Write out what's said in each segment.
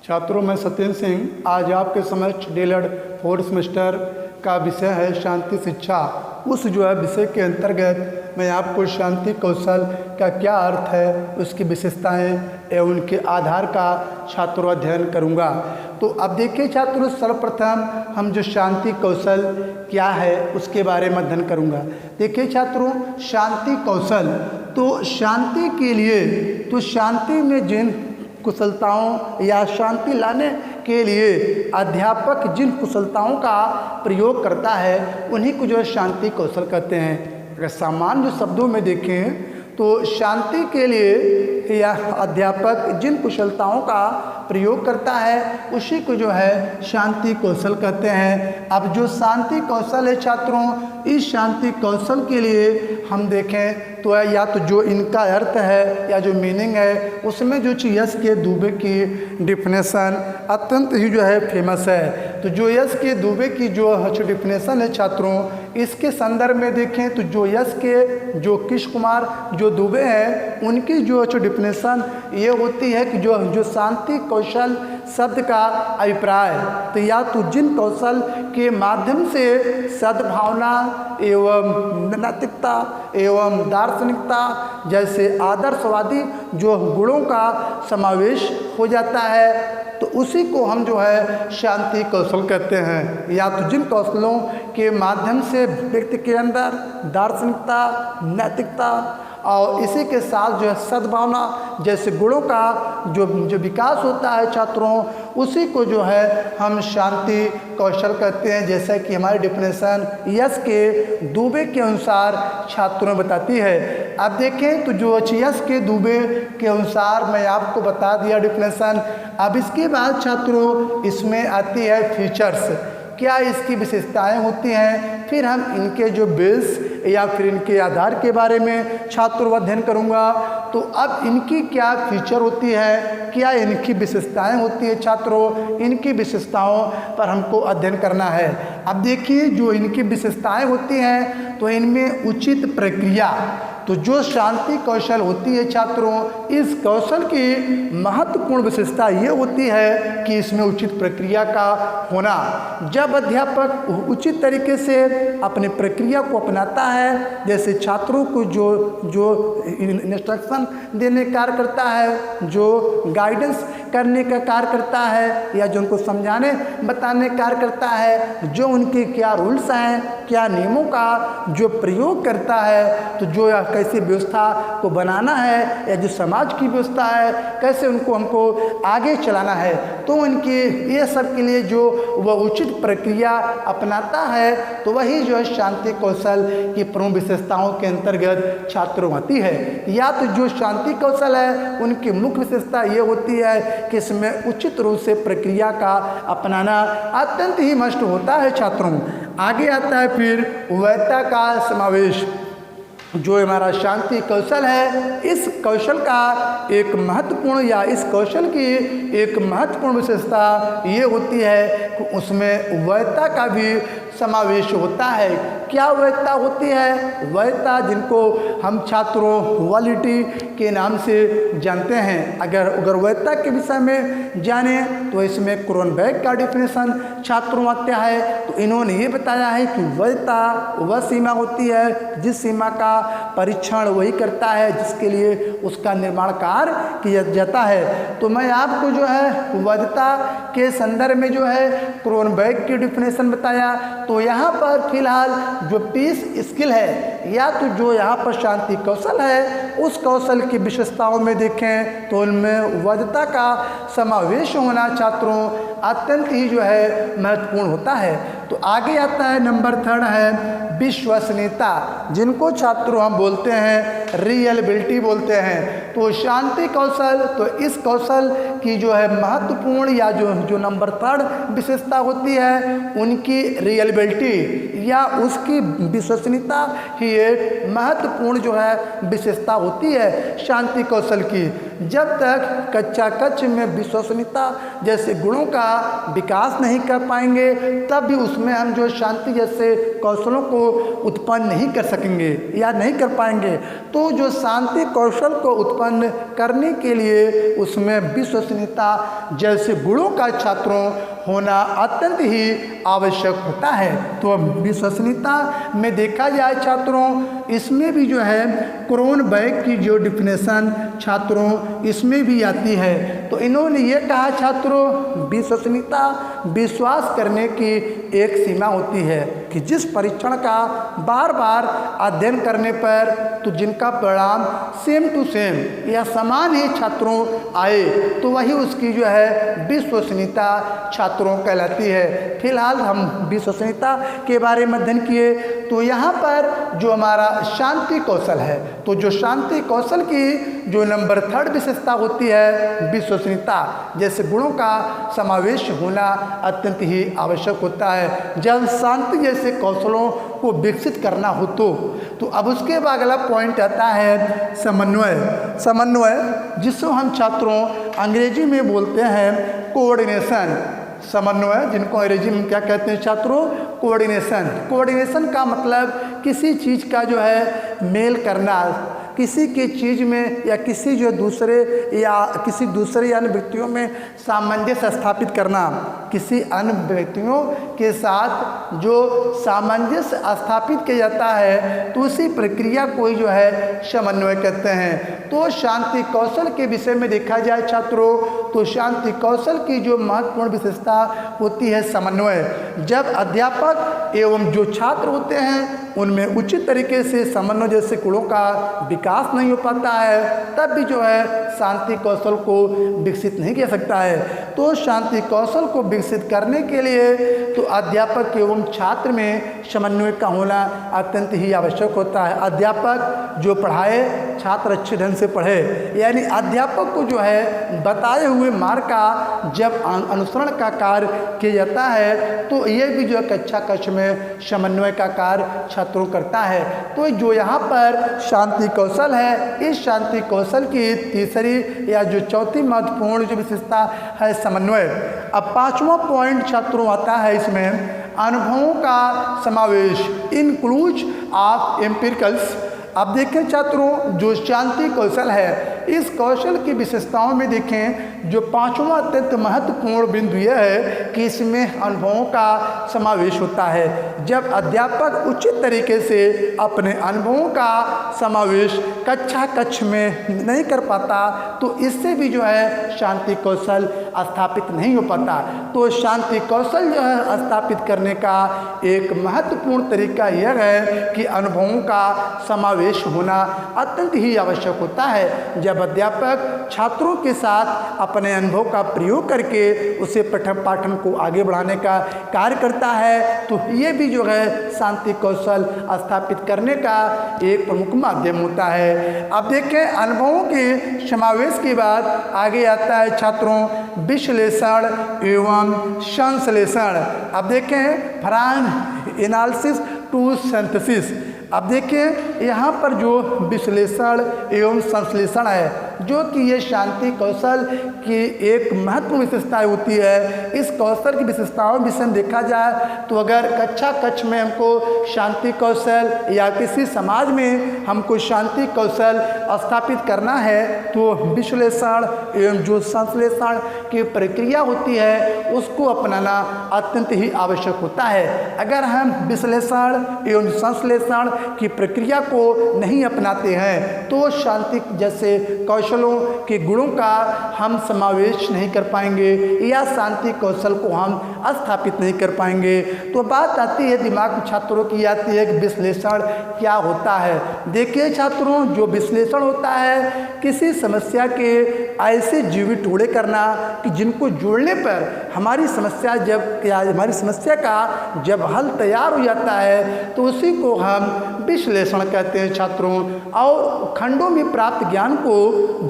छात्रों, मैं सत्येंद्र सिंह आज आपके समक्ष डीएलएड 4th सेमेस्टर का विषय है शांति शिक्षा। उस विषय के अंतर्गत मैं आपको शांति कौशल का क्या अर्थ है, उसकी विशेषताएं एवं उनके आधार का छात्रों अध्ययन करूंगा। तो अब देखिए छात्रों, सर्वप्रथम हम जो शांति कौशल क्या है उसके बारे में अध्ययन करूंगा। देखिए छात्रों, शांति कौशल तो शांति के लिए, तो शांति में जिन कुशलताओं या शांति लाने के लिए अध्यापक जिन कुशलताओं का प्रयोग करता है उन्हीं को जो शांति कौशल कहते हैं। अगर सामान्य शब्दों में देखें तो शांति के लिए या अध्यापक जिन कुशलताओं का प्रयोग करता है उसी को जो है शांति कौशल कहते हैं। अब जो शांति कौशल है छात्रों, इस शांति कौशल के लिए हम देखें तो या तो जो इनका अर्थ है या जो मीनिंग है उसमें जो यश के दुबे की डिफिनेशन अत्यंत ही जो है फेमस है। तो जो यश के दुबे की जो डिफिनेशन है छात्रों, इसके संदर्भ में देखें तो जो यश के जो कृष्ण कुमार जो दुबे हैं उनकी जो डिफिनेशन ये होती है कि जो शांति कौशल शब्द का अभिप्राय तो या तो जिन कौशल के माध्यम से सद्भावना एवं नैतिकता एवं दार्शनिकता जैसे आदर्शवादी जो गुणों का समावेश हो जाता है तो उसी को हम जो है शांति कौशल कहते हैं। या तो जिन कौशलों के माध्यम से व्यक्ति के अंदर दार्शनिकता, नैतिकता और इसी के साथ जो है सद्भावना जैसे गुणों का जो विकास होता है छात्रों, उसी को जो है हम शांति कौशल कहते हैं। जैसा कि हमारी डिफिनेशन यश के दुबे के अनुसार छात्रों में बताती है। अब देखें तो जो यश के दुबे के अनुसार मैं आपको बता दिया डिफिनेशन। अब इसके बाद छात्रों इसमें आती है फीचर्स, क्या इसकी विशेषताएं होती हैं, फिर हम इनके जो बेस या फिर इनके आधार के बारे में छात्रों अध्ययन करूंगा। तो अब इनकी क्या फीचर होती है, क्या इनकी विशेषताएं होती है छात्रों, इनकी विशेषताओं पर हमको अध्ययन करना है। अब देखिए जो इनकी विशेषताएं होती हैं तो इनमें उचित प्रक्रिया, तो जो शांति कौशल होती है छात्रों, इस कौशल की महत्वपूर्ण विशेषता ये होती है कि इसमें उचित प्रक्रिया का होना। जब अध्यापक उचित तरीके से अपनी प्रक्रिया को अपनाता है, जैसे छात्रों को जो इंस्ट्रक्शन देने का कार्य करता है, जो गाइडेंस करने का कार्य करता है या जो उनको समझाने बताने का कार्य करता है, जो उनके क्या रूल्स हैं, क्या नियमों का जो प्रयोग करता है, तो जो कैसे व्यवस्था को बनाना है या जो समाज की व्यवस्था है कैसे उनको हमको आगे चलाना है, तो उनके ये सब के लिए जो वह उचित प्रक्रिया अपनाता है तो वही जो है शांति कौशल की प्रमुख विशेषताओं के अंतर्गत छात्रों आती है। या तो जो शांति कौशल है उनकी मुख्य विशेषता ये होती है कि इसमें उचित रूप से प्रक्रिया का अपनाना अत्यंत ही मस्ट होता है छात्रों। आगे आता है फिर वैधता का समावेश। जो हमारा शांति कौशल है, इस कौशल का एक महत्वपूर्ण या इस कौशल की एक महत्वपूर्ण विशेषता ये होती है कि उसमें वैधता का भी समावेश होता है। क्या वैधता होती है? वैधता जिनको हम छात्रों क्वालिटी के नाम से जानते हैं। अगर वैधता के विषय में जाने तो इसमें क्रोनबेक का डिफिनेशन छात्रों आता है। तो इन्होंने ये बताया है कि वैधता वह सीमा होती है जिस सीमा का परीक्षण वही करता है जिसके लिए उसका निर्माण कार्य किया जाता है। तो मैं आपको जो है वैधता के संदर्भ में जो है क्रोनबेक की डिफिनेशन बताया। तो यहाँ पर फिलहाल जो पीस स्किल है या तो जो यहाँ पर शांति कौशल है उस कौशल की विशेषताओं में देखें तो उनमें वैधता का समावेश होना छात्रों अत्यंत ही जो है महत्वपूर्ण होता है। तो आगे आता है नंबर 3 है विश्वसनीयता, जिनको छात्रों हम बोलते हैं रियलेबिलिटी बोलते हैं। तो शांति कौशल, तो इस कौशल की जो है महत्वपूर्ण या जो नंबर 3 विशेषता होती है उनकी रियलेबिलिटी या उसकी विश्वसनीयता ही एक महत्वपूर्ण जो है विशेषता होती है शांति कौशल की। जब तक कच्चा कच्च में विश्वसनीयता जैसे गुणों का विकास नहीं कर पाएंगे तब भी उसमें हम जो शांति जैसे कौशलों को उत्पन्न नहीं कर सकेंगे या नहीं कर पाएंगे। तो जो शांति कौशल को उत्पन्न करने के लिए उसमें विश्वसनीयता जैसे गुणों का छात्रों होना अत्यंत ही आवश्यक होता है। तो विश्वसनीयता में देखा जाए छात्रों, इसमें भी जो है क्रोनबर्ग की जो डिफिनेशन छात्रों इसमें भी आती है। तो इन्होंने ये कहा छात्रों, विश्वसनीयता विश्वास करने की एक सीमा होती है कि जिस परीक्षण का बार बार अध्ययन करने पर तो जिनका परिणाम सेम टू सेम या समान ही छात्रों आए तो वही उसकी जो है विश्वसनीयता छात्रों कहलाती है। फिलहाल हम विश्वसनीयता के बारे में अध्ययन किए। तो यहाँ पर जो हमारा शांति कौशल है, तो जो शांति कौशल की जो नंबर 3 विशेषता होती है विश्वसनीयता जैसे गुणों का समावेश होना अत्यंत ही आवश्यक होता है जब शांति जैसे कौशलों को विकसित करना हो। तो अब उसके बाद अगला पॉइंट आता है समन्वय। समन्वय जिसको हम छात्रों अंग्रेजी में बोलते हैं कोऑर्डिनेशन। समन्वय जिनको अंग्रेजी में क्या कहते हैं छात्रों, कोऑर्डिनेशन। कोऑर्डिनेशन का मतलब किसी चीज़ का जो है मेल करना, किसी की चीज़ में या किसी जो दूसरे या किसी दूसरे अन्य व्यक्तियों में सामंजस्य स्थापित करना, किसी अन्य व्यक्तियों के साथ जो सामंजस्य स्थापित किया जाता है तो उसी प्रक्रिया को ही जो है समन्वय कहते हैं। तो शांति कौशल के विषय में देखा जाए छात्रों तो शांति कौशल की जो महत्वपूर्ण विशेषता होती है समन्वय। जब अध्यापक एवं जो छात्र होते हैं उनमें उचित तरीके से समन्वय जैसे गुणों का विकास नहीं हो पाता है तब भी जो है शांति कौशल को विकसित नहीं किया सकता है। तो शांति कौशल को विकसित करने के लिए तो अध्यापक एवं छात्र में समन्वय का होना अत्यंत ही आवश्यक होता है। अध्यापक जो पढ़ाए छात्र अच्छे ढंग से पढ़े, यानी अध्यापक को जो है बताए हुए मार्ग का जब अनुसरण का कार्य किया जाता है तो ये भी जो कक्षा कक्ष में समन्वय का कार्य छात्रों करता है। तो जो यहाँ पर शांति कौशल है, इस शांति कौशल की तीसरी या जो चौथी महत्वपूर्ण जो विशेषता है समन्वय। अब 5वां पॉइंट छात्रों आता है इसमें अनुभवों का समावेश, इंक्लूज ऑफ एम्पिरिकल्स। अब देखें छात्रों जो शांति कौशल है इस कौशल की विशेषताओं में देखें जो 5वां अत्यंत महत्वपूर्ण बिंदु यह है कि इसमें अनुभवों का समावेश होता है। जब अध्यापक उचित तरीके से अपने अनुभवों का समावेश कक्षा कक्ष में नहीं कर पाता तो इससे भी जो है शांति कौशल स्थापित नहीं हो पाता। तो शांति कौशल जो है स्थापित करने का एक महत्वपूर्ण तरीका यह है कि अनुभवों का समावेश होना अत्यंत ही आवश्यक होता है। जब अध्यापक छात्रों के साथ अपने अनुभव का प्रयोग करके उसे पठन पाठन को आगे बढ़ाने का कार्य करता है तो ये भी जो है शांति कौशल स्थापित करने का एक प्रमुख माध्यम होता है। अब देखें अनुभवों के समावेश के बाद आगे आता है छात्रों विश्लेषण एवं संश्लेषण। अब देखें फ्रॉम एनालिसिस टू सिंथेसिस। अब देखिए यहाँ पर जो विश्लेषण एवं संश्लेषण है जो कि ये शांति कौशल की एक महत्वपूर्ण विशेषता होती है। इस कौशल की विशेषताओं विषय में देखा जाए तो अगर कक्षा कक्ष में हमको शांति कौशल या किसी समाज में हमको शांति कौशल स्थापित करना है तो विश्लेषण एवं जो संश्लेषण की प्रक्रिया होती है उसको अपनाना अत्यंत ही आवश्यक होता है। अगर हम विश्लेषण एवं संश्लेषण की प्रक्रिया को नहीं अपनाते हैं तो शांति जैसे कौशलों के गुणों का हम समावेश नहीं कर पाएंगे या शांति कौशल को हम स्थापित नहीं कर पाएंगे। तो बात आती है दिमाग में छात्रों की आती है कि विश्लेषण क्या होता है। देखिए छात्रों जो विश्लेषण होता है किसी समस्या के ऐसे जीवी टुकड़े करना कि जिनको जोड़ने पर हमारी समस्या का जब हल तैयार हो जाता है तो उसी को हम विश्लेषण कहते हैं छात्रों। और खंडों में प्राप्त ज्ञान को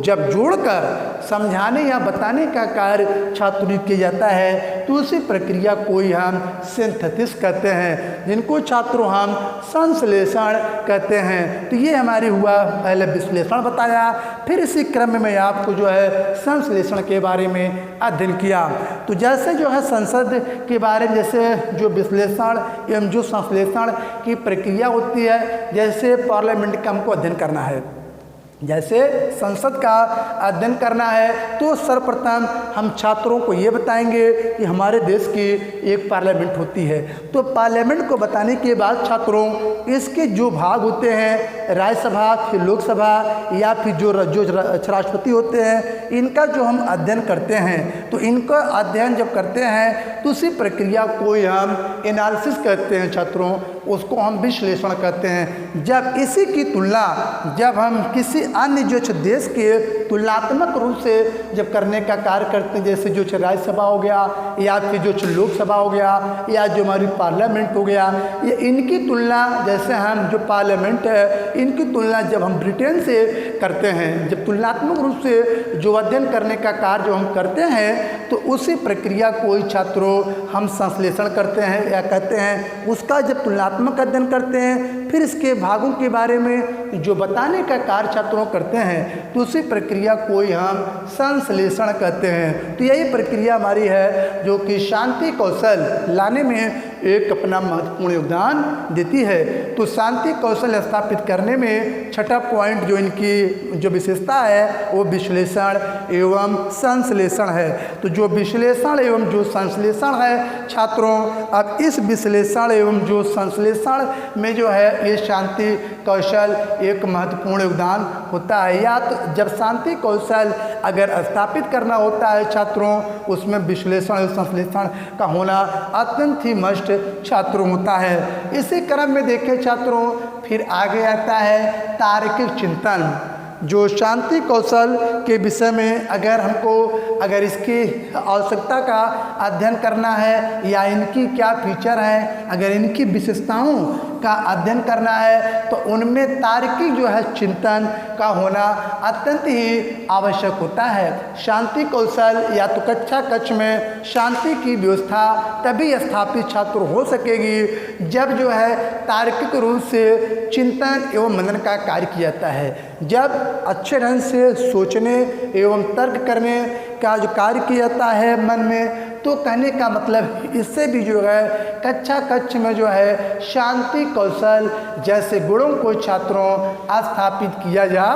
जब जोड़कर समझाने या बताने का कार्य छात्रों किया जाता है, तो उसी प्रक्रिया को ही हम सिंथेसिस कहते हैं, जिनको छात्रों हम संश्लेषण कहते हैं। तो ये हमारी हुआ पहले विश्लेषण बताया, फिर इसी क्रम में मैं आपको जो है संश्लेषण के बारे में अध्ययन किया। तो जैसे जो है संसद के बारे में, जैसे जो विश्लेषण एवं जो संश्लेषण की प्रक्रिया होती है, जैसे पार्लियामेंट का हमको अध्ययन करना है, जैसे संसद का अध्ययन करना है, तो सर्वप्रथम हम छात्रों को ये बताएंगे कि हमारे देश की एक पार्लियामेंट होती है। तो पार्लियामेंट को बताने के बाद छात्रों इसके जो भाग होते हैं, राज्यसभा, फिर लोकसभा या फिर जो राष्ट्रपति होते हैं, इनका जो हम अध्ययन करते हैं, तो इनका अध्ययन जब करते हैं तो उसी प्रक्रिया को हम एनालिसिस कहते हैं छात्रों, उसको हम विश्लेषण कहते हैं। जब इसी की तुलना जब हम किसी अन्य जो देश के तुलनात्मक रूप से जब करने का कार्य करते हैं, जैसे जो राज्यसभा हो गया या फिर जो लोकसभा हो गया या जो हमारी पार्लियामेंट हो गया, ये इनकी तुलना, जैसे हम जो पार्लियामेंट है इनकी तुलना जब हम ब्रिटेन से करते हैं, जब तुलनात्मक रूप से जो अध्ययन करने का कार्य जो हम करते हैं, तो उसी प्रक्रिया को ही छात्रों हम संश्लेषण करते हैं या कहते हैं। उसका जब तुलनात्मक अध्ययन करते हैं, फिर इसके भागों के बारे में जो बताने का कार्य छात्रों करते हैं, तो उसी प्रक्रिया को ही हम संश्लेषण कहते हैं। तो यही प्रक्रिया हमारी है जो कि शांति कौशल लाने में एक अपना महत्वपूर्ण योगदान देती है। तो शांति कौशल स्थापित करने में छठा पॉइंट जो इनकी जो विशेषता है वो विश्लेषण एवं संश्लेषण है। तो जो विश्लेषण एवं जो संश्लेषण है छात्रों, अब इस विश्लेषण एवं जो संश्लेषण में जो है ये शांति कौशल एक महत्वपूर्ण योगदान होता है। या तो जब शांति कौशल अगर स्थापित करना होता है छात्रों, उसमें विश्लेषण और संश्लेषण का होना अत्यंत ही मस्ट छात्रों होता है। इसी क्रम में देखें छात्रों, फिर आगे आता है तार्किक चिंतन। जो शांति कौशल के विषय में अगर इसकी आवश्यकता का अध्ययन करना है या इनकी क्या फीचर है, अगर इनकी विशेषताओं का अध्ययन करना है, तो उनमें तार्किक जो है चिंतन का होना अत्यंत ही आवश्यक होता है। शांति कौशल या तो कक्षा कक्ष में शांति की व्यवस्था तभी स्थापित छात्र हो सकेगी जब जो है तार्किक रूप से चिंतन एवं मनन का कार्य किया जाता है, जब अच्छे ढंग से सोचने एवं तर्क करने का जो कार्य किया जाता है मन में। तो कहने का मतलब इससे भी जो है कक्षा कक्ष में जो है शांति कौशल जैसे गुणों को छात्रों स्थापित किया जा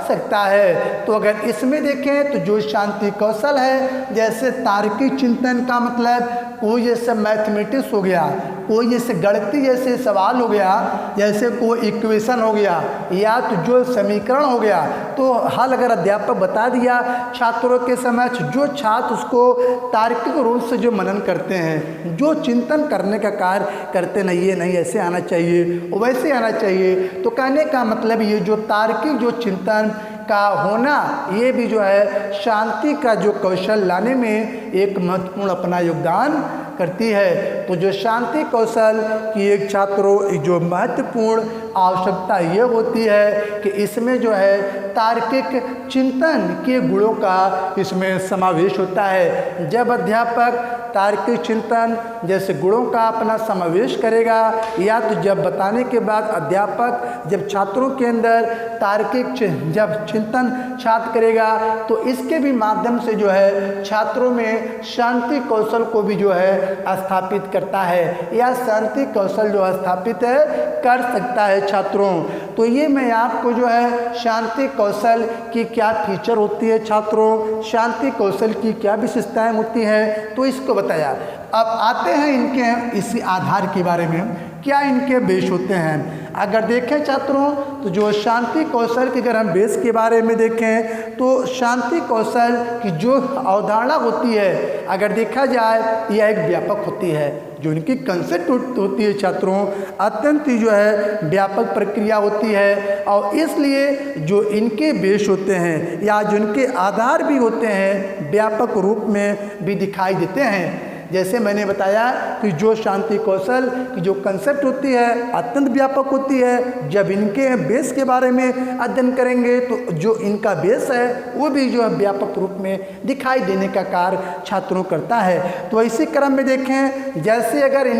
सकता है। तो अगर इसमें देखें तो जो शांति कौशल है, जैसे तार्किक चिंतन का मतलब कोई जैसे मैथमेटिक्स हो गया, कोई जैसे गणितीय जैसे सवाल हो गया, जैसे कोई इक्वेशन हो गया या तो जो समीकरण हो गया, तो हल अगर अध्यापक बता दिया छात्रों के समक्ष, जो छात्र उसको तार्किक रूप से जो मनन करते हैं, जो चिंतन करने का कार्य करते नहीं, ये नहीं ऐसे आना चाहिए वैसे आना चाहिए। तो कहने का मतलब ये जो तार्किक जो चिंतन का होना, ये भी जो है शांति का जो कौशल लाने में एक महत्वपूर्ण अपना योगदान करती है। तो जो शांति कौशल की एक छात्रों जो महत्वपूर्ण आवश्यकता ये होती है कि इसमें जो है तार्किक चिंतन के गुणों का इसमें समावेश होता है। जब अध्यापक तार्किक चिंतन जैसे गुणों का अपना समावेश करेगा, या तो जब बताने के बाद अध्यापक जब छात्रों के अंदर तार्किक जब चिंतन छात्र करेगा, तो इसके भी माध्यम से जो है छात्रों में शांति कौशल को भी जो है स्थापित करता है, या शांति कौशल जो स्थापित है कर सकता है छात्रों। तो ये मैं आपको जो है शांति कौशल की क्या फीचर होती है छात्रों, शांति कौशल की क्या विशेषताएं होती हैं, तो इसको बताया। अब आते हैं इनके इसी आधार के बारे में, क्या इनके बेस होते हैं। अगर देखें छात्रों तो जो शांति कौशल की अगर हम बेस के बारे में देखें, तो शांति कौशल की जो अवधारणा होती है, अगर देखा जाए यह एक व्यापक होती है। जो इनकी कंसेप्ट होती है छात्रों अत्यंत ही जो है व्यापक प्रक्रिया होती है, और इसलिए जो इनके बेस होते हैं या जो इनके आधार भी होते हैं व्यापक रूप में भी दिखाई देते हैं। जैसे मैंने बताया कि जो शांति कौशल की जो कंसेप्ट होती है अत्यंत व्यापक होती है। जब इनके बेस के बारे में अध्ययन करेंगे तो जो इनका बेस है वो भी जो है व्यापक रूप में दिखाई देने का कार्य छात्रों करता है। तो इसी क्रम में देखें, जैसे अगर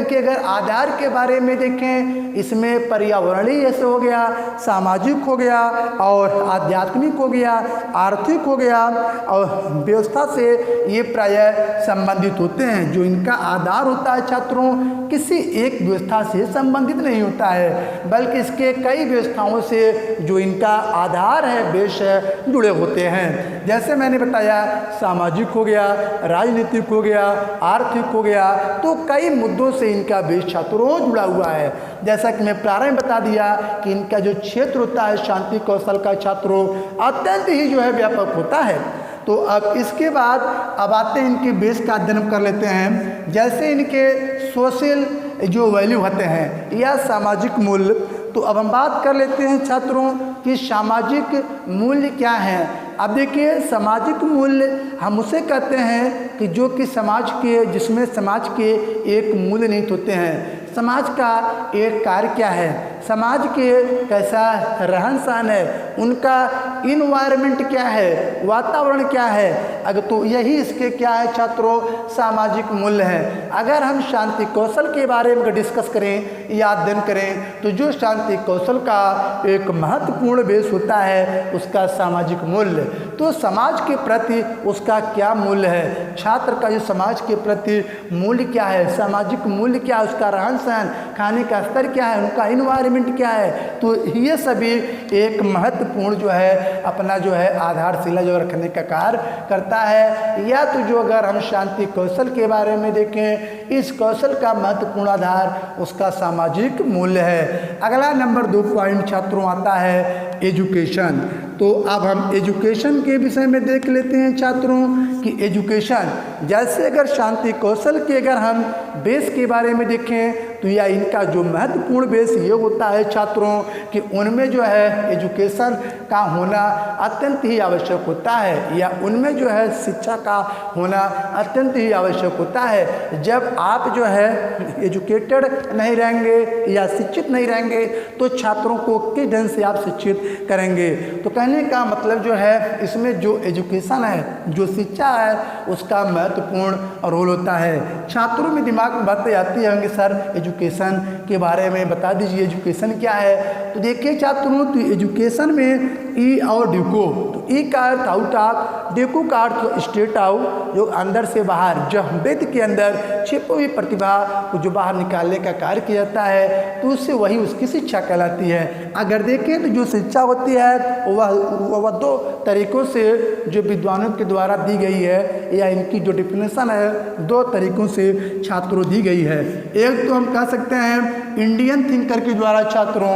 आधार के बारे में देखें, इसमें पर्यावरणीय जैसे हो गया, सामाजिक हो गया और आध्यात्मिक हो गया, आर्थिक हो गया और व्यवस्था से ये प्रायः संबंधित होते हैं। जो इनका आधार होता है छात्रों किसी एक व्यवस्था से संबंधित नहीं होता है, बल्कि इसके कई व्यवस्थाओं से जो इनका आधार है, बेस है, जुड़े होते हैं। जैसे मैंने बताया सामाजिक हो गया, राजनीतिक हो गया, आर्थिक हो गया, तो कई मुद्दों से इनका बेस छात्रों जुड़ा हुआ है। जैसा कि मैं प्रारंभ में बता दिया कि इनका जो क्षेत्र होता है शांति कौशल का छात्रों अत्यंत ही जो है व्यापक होता है। तो अब इसके बाद अब आते हैं इनके बेस का अध्ययन कर लेते हैं। जैसे इनके सोशल जो वैल्यू होते हैं या सामाजिक मूल्य, तो अब हम बात कर लेते हैं छात्रों कि सामाजिक मूल्य क्या है। अब देखिए सामाजिक मूल्य हम उसे कहते हैं कि जो कि समाज के जिसमें समाज के एक मूल्य निहित होते हैं। समाज का एक कार्य क्या है, समाज के कैसा रहन सहन है, उनका इन्वायरमेंट क्या है, वातावरण क्या है, अगर तो यही इसके क्या है छात्रों सामाजिक मूल्य है। अगर हम शांति कौशल के बारे में डिस्कस करें या अध्ययन करें तो जो शांति कौशल का एक महत्वपूर्ण बेस होता है उसका सामाजिक मूल्य। तो समाज के प्रति उसका क्या मूल्य है, छात्र का जो समाज के प्रति मूल्य क्या है, सामाजिक मूल्य क्या है, उसका रहन सहन, खाने का स्तर क्या है, उनका इन्वायरमेंट क्या है, तो ये सभी एक महत्वपूर्ण जो है अपना जो है आधारशिला जो रखने का कार्य करता है। या तो जो अगर हम शांति कौशल के बारे में देखें, इस कौशल का महत्वपूर्ण आधार उसका सामाजिक मूल्य है। अगला नंबर 2 पॉइंट छात्रों आता है एजुकेशन। तो अब हम एजुकेशन के विषय में देख लेते हैं छात्रों कि एजुकेशन जैसे अगर शांति कौशल के अगर हम बेस के बारे में देखें तो या इनका जो महत्वपूर्ण बेस ये होता है छात्रों कि उनमें जो है एजुकेशन का होना अत्यंत ही आवश्यक होता है, या उनमें जो है शिक्षा का होना अत्यंत ही आवश्यक होता है। जब आप जो है एजुकेटेड नहीं रहेंगे या शिक्षित नहीं रहेंगे तो छात्रों को किस ढंग से आप शिक्षित करेंगे। तो कहने का मतलब जो है इसमें जो एजुकेशन है, जो शिक्षा है, उसका महत्वपूर्ण रोल होता है। छात्रों में दिमाग में बातें आती होंगी, सर एजुकेशन के बारे में बता दीजिए, एजुकेशन क्या है। तो देखिए छात्रों, तो एजुकेशन में ई और डिको, तो ई का अर्थ आउट ऑफ, डिको का अर्थ स्टेट आउट, जो अंदर से बाहर, जो व्यक्ति के अंदर छिपी हुई प्रतिभा को जो बाहर निकालने का कार्य किया जाता है तो उससे वही उसकी शिक्षा कहलाती है। अगर देखें तो जो शिक्षा होती है वह 2 तरीक़ों से जो विद्वानों के द्वारा दी गई है, या इनकी जो डिफिनेशन है 2 तरीक़ों से छात्रों दी गई है। एक तो हम कह सकते हैं इंडियन थिंकर के द्वारा छात्रों,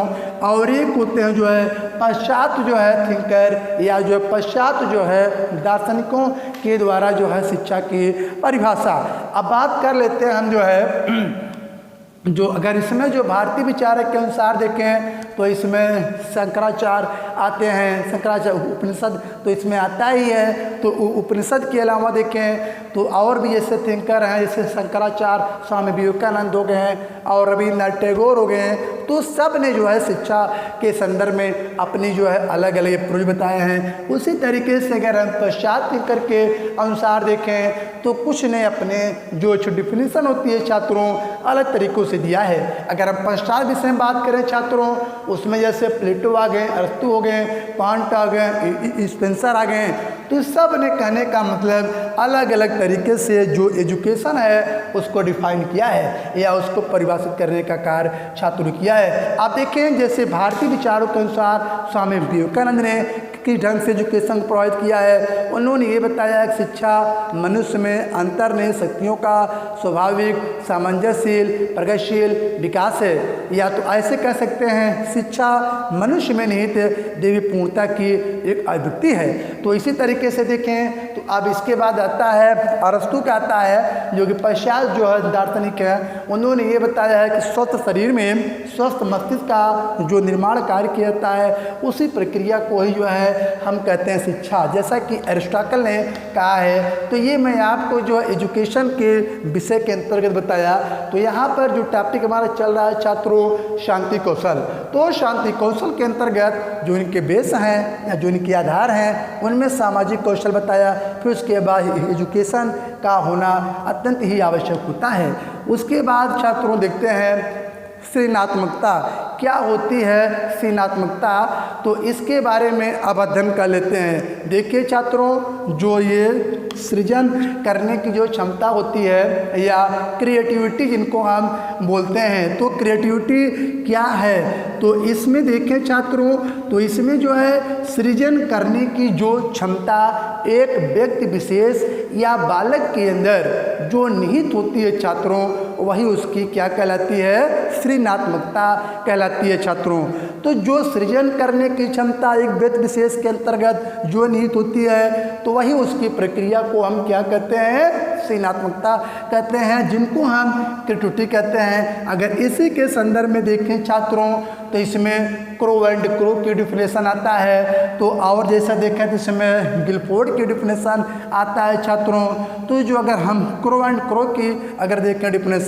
और एक होते हैं जो है पश्चात जो है थिंकर, या जो है पश्चात जो है दार्शनिकों के द्वारा जो है शिक्षा की परिभाषा। अब बात कर लेते हैं हम जो है जो अगर इसमें जो भारतीय विचारक के अनुसार देखें तो इसमें शंकराचार्य आते हैं, शंकराचार्य उपनिषद तो इसमें आता ही है। तो उपनिषद के अलावा देखें तो और भी जैसे थिंकर हैं, जैसे शंकराचार्य, स्वामी विवेकानंद हो गए हैं और रविन्द्रनाथ टैगोर हो गए हैं, तो सब ने जो है शिक्षा के संदर्भ में अपनी जो है अलग अलग अप्रोच बताए हैं। उसी तरीके से अगर हम पश्चात थिंकर के अनुसार देखें तो कुछ ने अपने जो डिफिनीसन होती है छात्रों अलग तरीक़ों से दिया है। अगर हम पश्चात विषय में बात करें छात्रों, उसमें जैसे प्लेटो आ गए, अरस्तु हो गए, कांट आ गए, स्पेंसर आ गए, तो सब ने कहने का मतलब अलग अलग तरीके से जो एजुकेशन है उसको डिफाइन किया है या उसको परिभाषित करने का कार्य छात्रों किया है। आप देखें जैसे भारतीय विचारों के अनुसार स्वामी विवेकानंद ने किस ढंग से एजुकेशन प्रोवाइड किया है। उन्होंने ये बताया कि शिक्षा मनुष्य में अंतर्निहित शक्तियों का स्वाभाविक, सामंजस्यशील, प्रगतिशील विकास है, या तो ऐसे कह सकते हैं शिक्षा मनुष्य में निहित देवी पूर्णता की एक अभिव्यक्ति है। तो इसी तरीके तरीके से देखें तो अब इसके बाद आता है अरस्तु का आता है, जो कि पश्चात जो है दार्शनिक है, उन्होंने ये बताया है कि स्वस्थ शरीर में स्वस्थ मस्तिष्क का जो निर्माण कार्य किया जाता है, उसी प्रक्रिया को ही जो है हम कहते हैं शिक्षा, जैसा कि एरिस्टॉटल ने कहा है। तो ये मैं आपको जो एजुकेशन के विषय के अंतर्गत बताया। तो यहाँ पर जो टॉपिक हमारा चल रहा है छात्रों, शांति कौशल। तो शांति कौशल के अंतर्गत जो इनके बेस हैं या जो इनके आधार हैं, उनमें सामाजिक कौशल बताया। फिर उसके बाद एजुकेशन का होना अत्यंत ही आवश्यक होता है। उसके बाद छात्रों देखते हैं सृजनात्मकता क्या होती है। सृजनात्मकता तो इसके बारे में अब अध्ययन कर लेते हैं। देखिए छात्रों, जो ये सृजन करने की जो क्षमता होती है या क्रिएटिविटी जिनको हम बोलते हैं, तो क्रिएटिविटी क्या है, तो इसमें देखें छात्रों, तो इसमें जो है सृजन करने की जो क्षमता एक व्यक्ति विशेष या बालक के अंदर जो निहित होती है छात्रों, वही उसकी क्या कहलाती है, सृजनात्मकता कहलाती है छात्रों। तो जो सृजन करने की क्षमता एक व्यक्ति विशेष के अंतर्गत जो निहित होती है, तो वही उसकी प्रक्रिया को हम क्या कहते हैं, सृजनात्मकता कहते हैं, जिनको हम क्रिएटिविटी कहते हैं। अगर इसी के संदर्भ में देखें छात्रों, तो इसमें क्रो एंड क्रो की डिफिनेशन आता है। तो और जैसा देखें तो इसमें गिलफोर्ड की डिफिनेशन आता है छात्रों। तो जो अगर हम क्रो एंड क्रो की अगर देखें डिफिनेशन,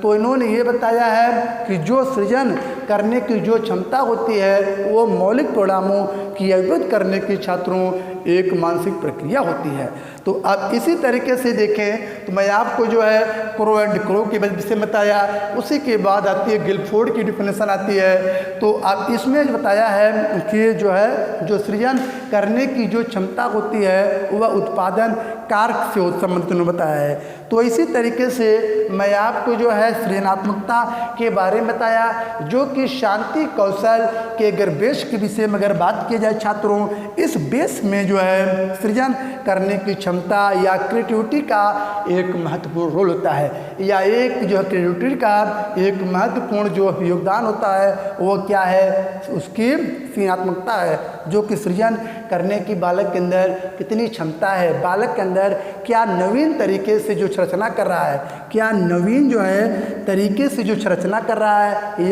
तो इन्होंने ये बताया है कि जो सृजन करने की जो क्षमता होती है, वो मौलिक परिणामों की अभिव्यक्ति करने की छात्रों एक मानसिक प्रक्रिया होती है। तो अब इसी तरीके से देखें तो मैं आपको जो है क्रो एंड क्रो की विषय बताया, उसी के बाद आती है गिलफोर्ड की डिफिनेशन आती है। तो अब इसमें बताया है कि जो है जो सृजन करने की जो क्षमता होती है, वह उत्पादन कारक से संबंधित उन्होंने बताया है। तो इसी तरीके से मैं आपको जो है सृजनात्मकता के बारे में बताया, जो कि शांति कौशल के अगर बेस के विषय में अगर बात की जाए छात्रों, इस बेस में जो है सृजन करने की क्षमता या क्रिएटिविटी का एक महत्वपूर्ण रोल होता है, या एक जो है क्रिएटिविटी का एक महत्वपूर्ण जो योगदान होता है, वो क्या है, उसकी सृजनात्मकता है, जो कि सृजन करने की बालक के अंदर कितनी क्षमता है, बालक के अंदर क्या नवीन तरीके से जो रचना कर रहा है, क्या नवीन जो है तरीके से जो रचना कर रहा है,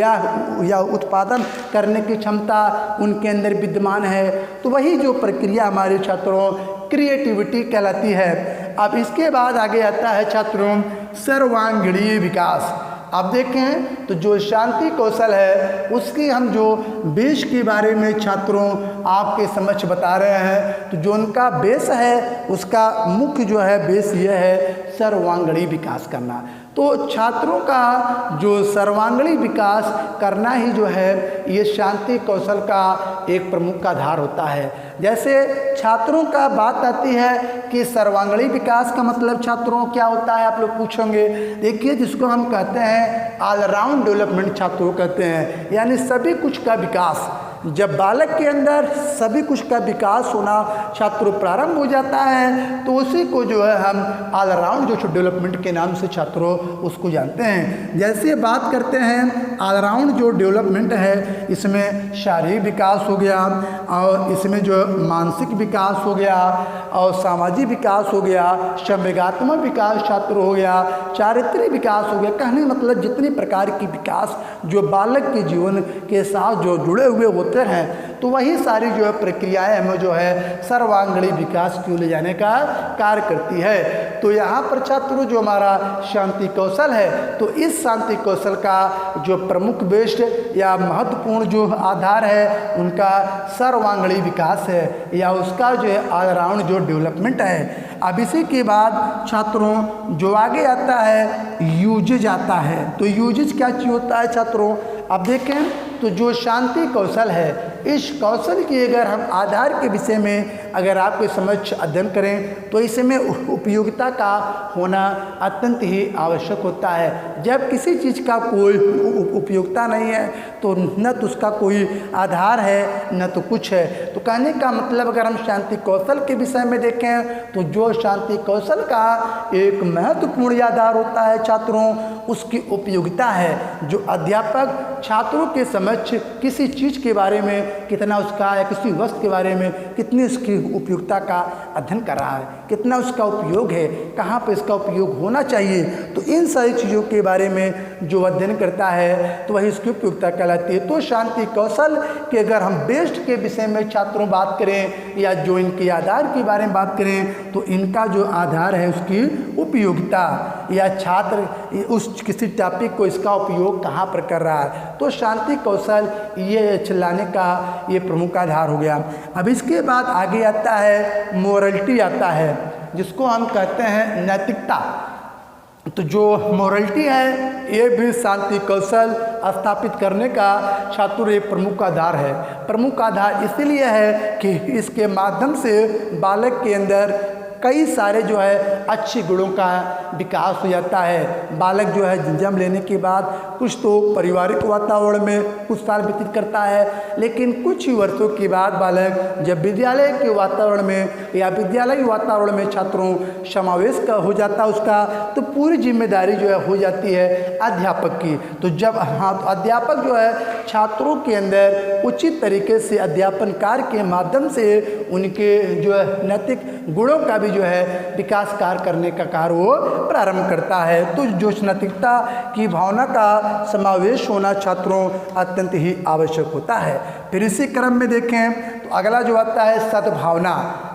या उत्पादन करने की क्षमता उनके अंदर विद्यमान है। तो वही जो प्रक्रिया हमारे छात्रों क्रिएटिविटी कहलाती है। अब इसके बाद आगे आता है छात्रों सर्वांगीण विकास। आप देखें तो जो शांति कौशल है, उसकी हम जो बेस के बारे में छात्रों आपके समक्ष बता रहे हैं। तो जो उनका बेस है, उसका मुख्य जो है बेस ये है सर्वांगीण विकास करना। तो छात्रों का जो सर्वांगीण विकास करना ही जो है ये शांति कौशल का एक प्रमुख आधार होता है। जैसे छात्रों का बात आती है कि सर्वांगीण विकास का मतलब छात्रों क्या होता है, आप लोग पूछोगे। देखिए, जिसको हम कहते हैं ऑलराउंड डेवलपमेंट छात्रों कहते हैं, यानी सभी कुछ का विकास। जब बालक के अंदर सभी कुछ का विकास होना छात्रों प्रारंभ हो जाता है, तो उसी को जो है हम ऑलराउंड जो डेवलपमेंट के नाम से छात्रों उसको जानते हैं। जैसे बात करते हैं ऑलराउंड जो डेवलपमेंट है, इसमें शारीरिक विकास हो गया, और इसमें जो मानसिक विकास हो गया, और सामाजिक विकास हो गया, संवेगात्मक विकास छात्रों हो गया, चारित्रिक विकास हो गया। कहने मतलब जितनी प्रकार की विकास जो बालक के जीवन के साथ जो जुड़े हुए होते हैं, तो वही सारी जो है प्रक्रियाएं हमें जो है सर्वांगीण विकास की ओर ले जाने का कार्य करती है। तो यहाँ पर छात्रों जो हमारा शांति कौशल है, तो इस शांति कौशल का जो प्रमुख बेस या महत्वपूर्ण जो आधार है, उनका सर्वांगीण विकास है, या उसका जो है ऑलराउंड जो डेवलपमेंट है। अब इसी के बाद छात्रों जो आगे आता है यूजेज आता है। तो यूजेज क्या चीज़ होता है छात्रों, अब देखें तो जो शांति कौशल है, इस कौशल की अगर हम आधार के विषय में अगर आपके समक्ष अध्ययन करें, तो इसमें उपयोगिता का होना अत्यंत ही आवश्यक होता है। जब किसी चीज़ का कोई उपयोगिता नहीं है, तो न तो उसका कोई आधार है, न तो कुछ है। तो कहने का मतलब अगर हम शांति कौशल के विषय में देखें, तो जो शांति कौशल का एक महत्वपूर्ण आधार होता है छात्रों, उसकी उपयोगिता है। जो अध्यापक छात्रों के समक्ष किसी चीज़ के बारे में कितना उसका, या किसी वस्तु के बारे में कितनी उसकी उपयोगिता का अध्ययन कर रहा है, कितना उसका उपयोग है, कहाँ पर इसका उपयोग होना चाहिए। तो इन सारी चीज़ों के बारे में जो अध्ययन करता है तो वही उसकी उपयोगिता कहलाती है। तो शांति कौशल के अगर हम बेस्ट के विषय में छात्रों बात करें या जो इनके आधार के बारे में बात करें तो इनका जो आधार है उसकी उपयोगिता, या छात्र उस किसी टॉपिक को इसका उपयोग कहाँ पर कर रहा है। तो शांति कौशल ये चिल्लाने का ये प्रमुख आधार हो गया। अब इसके बाद आगे आता है मोरलिटी आता है, जिसको हम कहते हैं नैतिकता। तो जो मोरलिटी है ये भी शांति कौशल स्थापित करने का छात्र एक प्रमुख आधार है। प्रमुख आधार इसलिए है कि इसके माध्यम से बालक के अंदर कई सारे जो है अच्छे गुणों का विकास हो जाता है। बालक जो है जन्म लेने के बाद कुछ तो पारिवारिक वातावरण में कुछ साल व्यतीत करता है, लेकिन कुछ ही वर्षों के बाद बालक जब विद्यालय के वातावरण में या विद्यालय वातावरण में छात्रों समावेश का हो जाता है उसका, तो पूरी जिम्मेदारी जो है हो जाती है अध्यापक की। तो जब तो अध्यापक जो है छात्रों के अंदर उचित तरीके से अध्यापन कार्य के माध्यम से उनके जो है नैतिक गुणों का भी जो है विकास कार्य करने का कार्य वो प्रारंभ करता है। तो जो नैतिकता की भावना का समावेश होना छात्रों अत्यंत ही आवश्यक होता है। फिर इसी क्रम में देखें तो अगला जो आता है सद्भावना।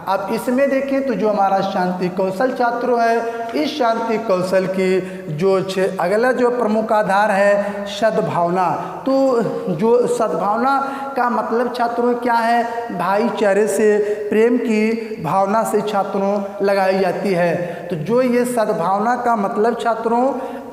अब इसमें देखें तो जो हमारा शांति कौशल छात्रों है, इस शांति कौशल की जो अगला जो प्रमुख आधार है सद्भावना। तो जो सद्भावना का मतलब छात्रों क्या है, भाईचारे से प्रेम की भावना से छात्रों लगाई जाती है। तो जो ये सद्भावना का मतलब छात्रों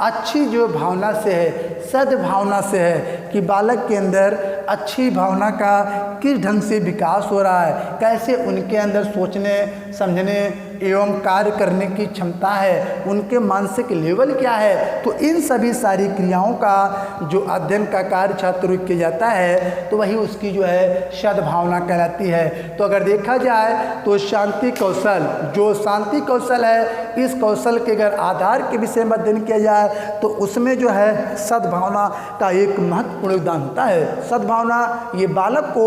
अच्छी जो भावना से है, सद्भावना से है कि बालक के अंदर अच्छी भावना का किस ढंग से विकास हो रहा है, कैसे उनके अंदर सोचने समझने एवं कार्य करने की क्षमता है, उनके मानसिक लेवल क्या है। तो इन सभी सारी क्रियाओं का जो अध्ययन का कार्य छात्रों किया जाता है तो वही उसकी जो है सद्भावना कहलाती है। तो अगर देखा जाए तो शांति कौशल, जो शांति कौशल है, इस कौशल के अगर आधार के विषय में अध्ययन किया जाए तो उसमें जो है सद्भावना का एक महत्वपूर्ण योगदान होता है। सद्भावना ये बालक को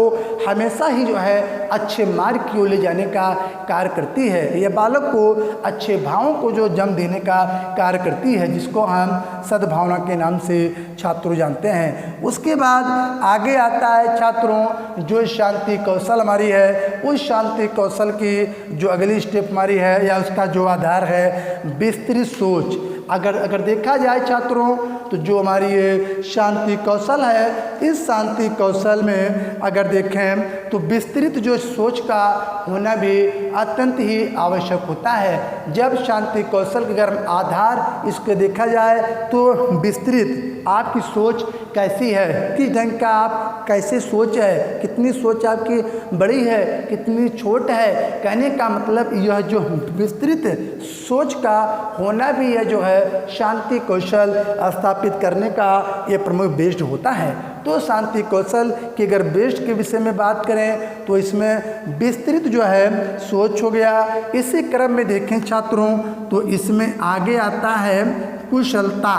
हमेशा ही जो है अच्छे मार्ग की ओर ले जाने का कार्य करती है। यह बालक को अच्छे भावों को जो जन्म देने का कार्य करती है, जिसको हम सद्भावना के नाम से छात्रों जानते हैं। उसके बाद आगे आता है छात्रों जो शांति कौशल हमारी है, उस शांति कौशल की जो अगली स्टेप हमारी है या उसका जो आधार है विस्तृत सोच। अगर देखा जाए छात्रों तो जो हमारी ये शांति कौशल है, इस शांति कौशल में अगर देखें तो विस्तृत जो सोच का होना भी अत्यंत ही आवश्यक होता है। जब शांति कौशल के अगर आधार इसको देखा जाए तो विस्तृत आपकी सोच कैसी है, किस ढंग का आप कैसे सोच है, कितनी सोच आपकी बड़ी है, कितनी छोट है। कहने का मतलब यह जो विस्तृत सोच का होना भी यह जो है शांति कौशल स्थापित करने का यह प्रमुख बेस्ड होता है। तो शांति कौशल के अगर बेस्ड के विषय में बात करें तो इसमें विस्तृत जो है सोच हो गया। इसी क्रम में देखें छात्रों तो इसमें आगे आता है कुशलता।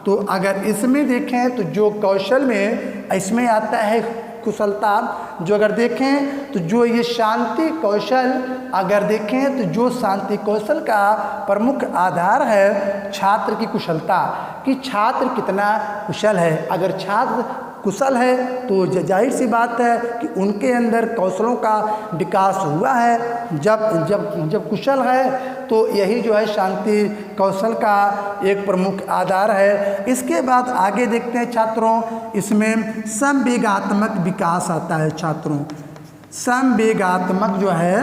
तो अगर इसमें देखें तो जो कौशल में इसमें आता है कुशलता। जो अगर देखें तो जो ये शांति कौशल अगर देखें तो जो शांति कौशल का प्रमुख आधार है छात्र की कुशलता, कि छात्र कितना कुशल है। अगर छात्र कुशल है तो जाहिर सी बात है कि उनके अंदर कौशलों का विकास हुआ है। जब कुशल है तो यही जो है शांति कौशल का एक प्रमुख आधार है। इसके बाद आगे देखते हैं छात्रों, इसमें संवेगात्मक विकास आता है छात्रों, संवेगात्मक जो है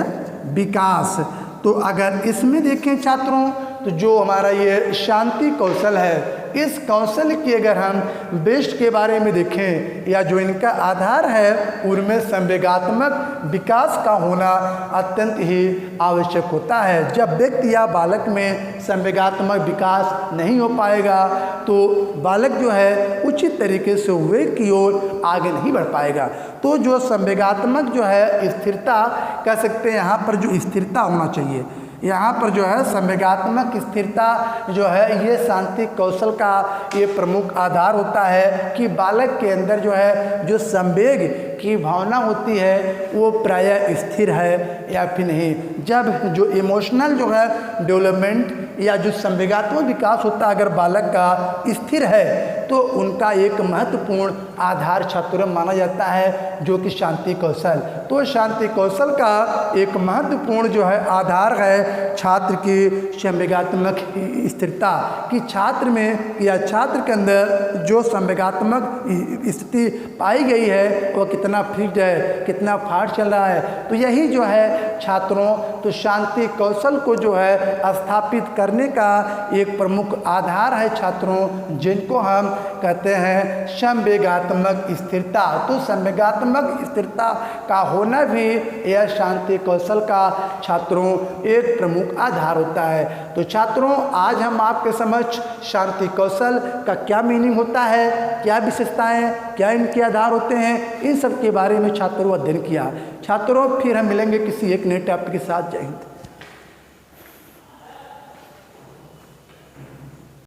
विकास। तो अगर इसमें देखें छात्रों तो जो हमारा ये शांति कौशल है, इस कौशल की अगर हम बेस्ड के बारे में देखें या जो इनका आधार है उनमें संवेगात्मक विकास का होना अत्यंत ही आवश्यक होता है। जब व्यक्ति या बालक में संवेगात्मक विकास नहीं हो पाएगा तो बालक जो है उचित तरीके से विवेक की ओर आगे नहीं बढ़ पाएगा। तो जो संवेगात्मक जो है स्थिरता कह सकते हैं, यहाँ पर जो स्थिरता होना चाहिए, यहाँ पर जो है संवेगात्मक स्थिरता जो है ये शांति कौशल का ये प्रमुख आधार होता है कि बालक के अंदर जो है जो संवेग की भावना होती है वो प्रायः स्थिर है या फिर नहीं। जब जो इमोशनल जो है डेवलपमेंट या जो संवेगात्मक विकास होता है अगर बालक का स्थिर है तो उनका एक महत्वपूर्ण आधार छात्रों माना जाता है जो कि शांति कौशल। तो शांति कौशल का एक महत्वपूर्ण जो है आधार है छात्र की संवेगात्मक स्थिरता, कि छात्र में या छात्र के अंदर जो संवेगात्मक स्थिति पाई गई है वो कितना फिट है, कितना फास्ट चल रहा है। तो यही जो है छात्रों तो शांति कौशल को जो है स्थापित करने का एक प्रमुख आधार है छात्रों, जिनको हम कहते हैं संवेगात्मक स्थिरता। तो संवेगात्मक स्थिरता का होना भी यह शांति कौशल का छात्रों एक प्रमुख आधार होता है। तो छात्रों आज हम आपके समक्ष शांति कौशल का क्या मीनिंग होता है, क्या विशेषताएं, क्या इनके आधार होते हैं, इन सब के बारे में छात्रों अध्ययन किया। छात्रों फिर हम मिलेंगे किसी एक नए टॉपिक के साथ। जय हिंद।